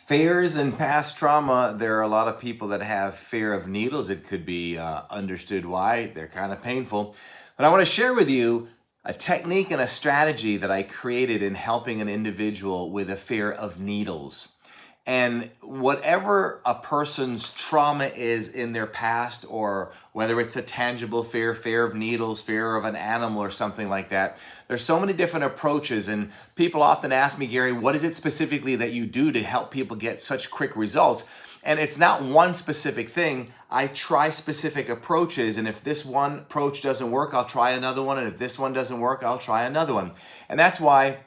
Fears and past trauma, there are a lot of people that have fear of needles. It could be understood why. They're kind of painful. But I want to share with you a technique and a strategy that I created in helping an individual with a fear of needles. And whatever a person's trauma is in their past, or whether it's a tangible fear, fear of needles, fear of an animal or something like that, there's so many different approaches. And people often ask me, Gary, what is it specifically that you do to help people get such quick results? And it's not one specific thing. I try specific approaches. And if this one approach doesn't work, I'll try another one. And if this one doesn't work, I'll try another one. And that's why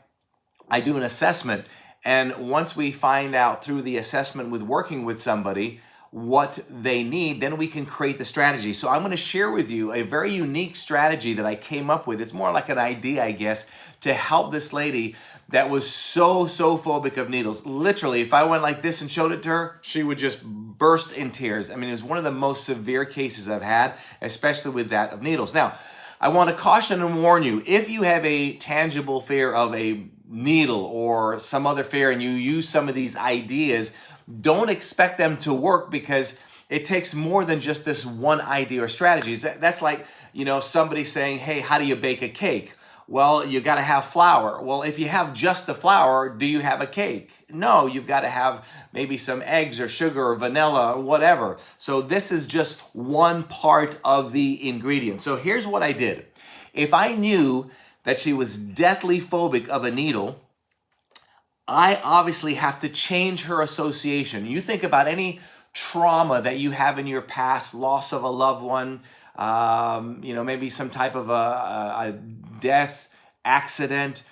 I do an assessment. And once we find out through the assessment with working with somebody what they need, then we can create the strategy. So I'm going to share with you a very unique strategy that I came up with. It's more like an idea, I guess, to help this lady that was so phobic of needles. Literally, if I went like this and showed it to her, she would just burst in tears. I mean, it was one of the most severe cases I've had, especially with that of needles. Now, I want to caution and warn you, if you have a tangible fear of a needle or some other fear and you use some of these ideas, don't expect them to work, because it takes more than just this one idea or strategy. That's like, somebody saying, hey, how do you bake a cake? Well, you got to have flour. Well, if you have just the flour, do you have a cake? No, you've got to have maybe some eggs or sugar or vanilla or whatever. So this is just one part of the ingredient. So here's what I did. If I knew that she was deathly phobic of a needle, I obviously have to change her association. You think about any trauma that you have in your past, loss of a loved one, maybe some type of a death, accident,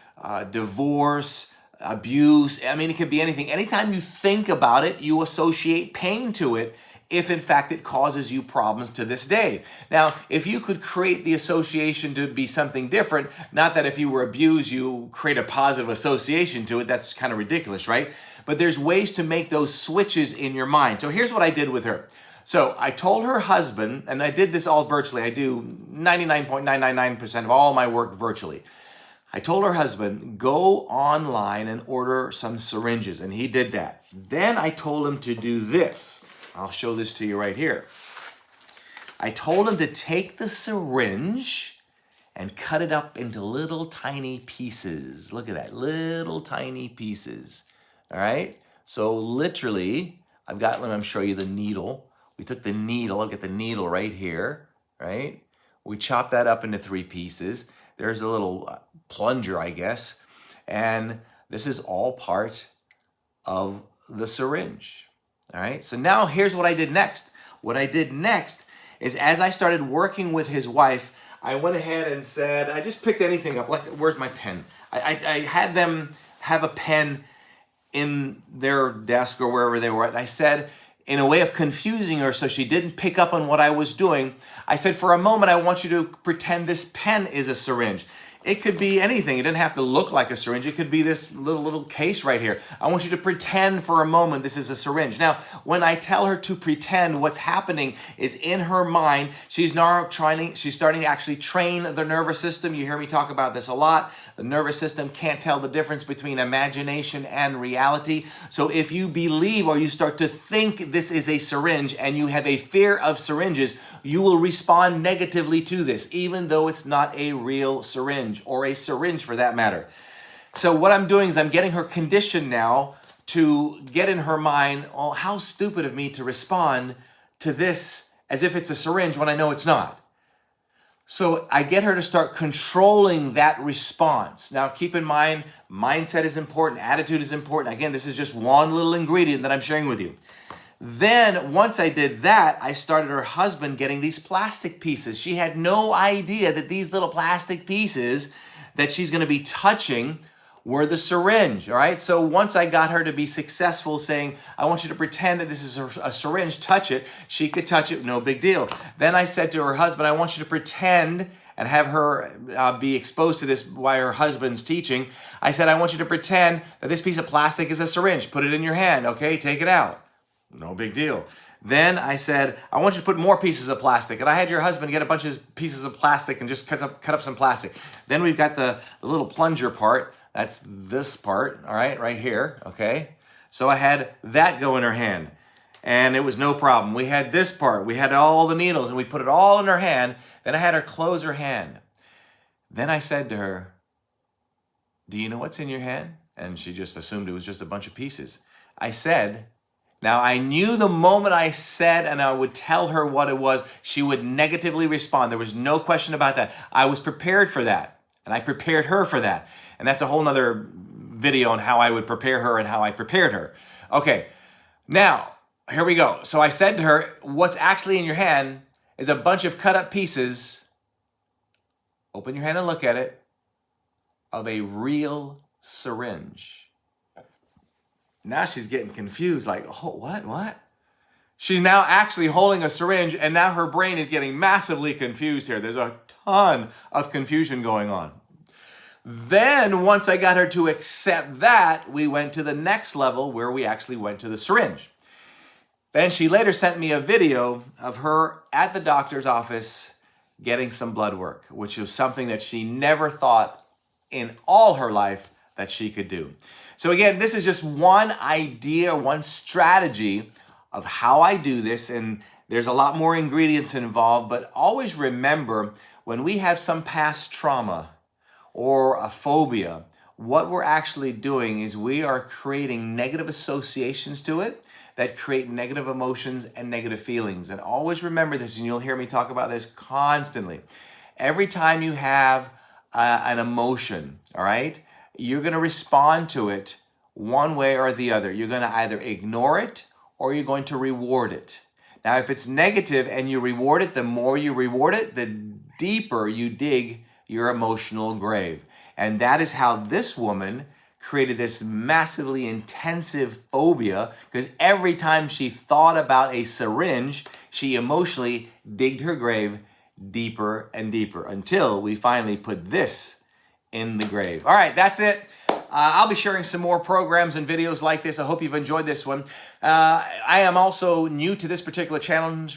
divorce, abuse. I mean, it could be anything. Anytime you think about it, you associate pain to it, if in fact it causes you problems to this day. Now, if you could create the association to be something different, not that if you were abused, you create a positive association to it, that's kind of ridiculous, right? But there's ways to make those switches in your mind. So here's what I did with her. So I told her husband, and I did this all virtually. I do 99.999% of all my work virtually. I told her husband, go online and order some syringes, and he did that. Then I told him to do this. I'll show this to you right here. I told him to take the syringe and cut it up into little tiny pieces. Look at that, little tiny pieces. All right? So literally, let me show you the needle. We took the needle, I'll get the needle right here, right? We chopped that up into 3 pieces. There's a little plunger, I guess. And this is all part of the syringe. All right, so now here's what I did next. What I did next is, as I started working with his wife, I went ahead and said, I just picked anything up. Like, where's my pen? I had them have a pen in their desk or wherever they were at. And I said, in a way of confusing her so she didn't pick up on what I was doing, I said, for a moment, I want you to pretend this pen is a syringe. It could be anything. It didn't have to look like a syringe. It could be this little case right here. I want you to pretend for a moment this is a syringe. Now, when I tell her to pretend, what's happening is, in her mind, she's starting to actually train the nervous system. You hear me talk about this a lot. The nervous system can't tell the difference between imagination and reality. So if you believe or you start to think this is a syringe and you have a fear of syringes, you will respond negatively to this, even though it's not a real syringe, or a syringe for that matter. So what I'm doing is I'm getting her conditioned now to get in her mind, oh, how stupid of me to respond to this as if it's a syringe when I know it's not. So I get her to start controlling that response. Now, keep in mind, mindset is important, attitude is important. Again, this is just one little ingredient that I'm sharing with you. Then, once I did that, I started her husband getting these plastic pieces. She had no idea that these little plastic pieces that she's going to be touching were the syringe, all right? So once I got her to be successful saying, I want you to pretend that this is a syringe, touch it, she could touch it, no big deal. Then I said to her husband, I want you to pretend and have her be exposed to this while her husband's teaching. I said, I want you to pretend that this piece of plastic is a syringe. Put it in your hand, okay? Take it out. No big deal. Then I said, I want you to put more pieces of plastic. And I had your husband get a bunch of pieces of plastic and just cut up some plastic. Then we've got the little plunger part. That's this part, all right, right here, okay? So I had that go in her hand, and it was no problem. We had this part. We had all the needles, and we put it all in her hand. Then I had her close her hand. Then I said to her, "Do you know what's in your hand?" And she just assumed it was just a bunch of pieces. I said, now I knew the moment I said and I would tell her what it was, she would negatively respond. There was no question about that. I was prepared for that, and I prepared her for that. And that's a whole nother video on how I would prepare her and how I prepared her. Okay, now, here we go. So I said to her, what's actually in your hand is a bunch of cut up pieces. Open your hand and look at it. Of a real syringe. Now she's getting confused, like, oh, what? She's now actually holding a syringe, and now her brain is getting massively confused here. There's a ton of confusion going on. Then, once I got her to accept that, we went to the next level where we actually went to the syringe. Then she later sent me a video of her at the doctor's office getting some blood work, which was something that she never thought in all her life that she could do. So again, this is just one idea, one strategy of how I do this, and there's a lot more ingredients involved, but always remember, when we have some past trauma or a phobia, what we're actually doing is we are creating negative associations to it that create negative emotions and negative feelings. And always remember this, and you'll hear me talk about this constantly. Every time you have an emotion, all right, you're going to respond to it one way or the other. You're going to either ignore it or you're going to reward it. Now, if it's negative and you reward it, the more you reward it, the deeper you dig your emotional grave. And that is how this woman created this massively intensive phobia, because every time she thought about a syringe, she emotionally digged her grave deeper and deeper until we finally put this in the grave. All right, that's it. I'll be sharing some more programs and videos like this. I hope you've enjoyed this one. I am also new to this particular channel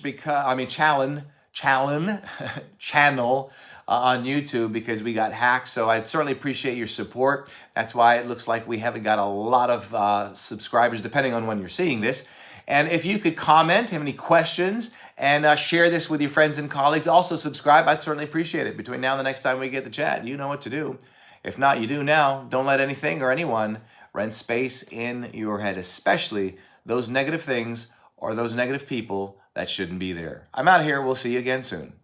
channel on YouTube because we got hacked. So I'd certainly appreciate your support. That's why it looks like we haven't got a lot of subscribers, depending on when you're seeing this. And if you could comment, have any questions, and share this with your friends and colleagues. Also subscribe. I'd certainly appreciate it. Between now and the next time we get the chat, you know what to do. If not, you do now. Don't let anything or anyone rent space in your head, especially those negative things or those negative people that shouldn't be there. I'm out of here. We'll see you again soon.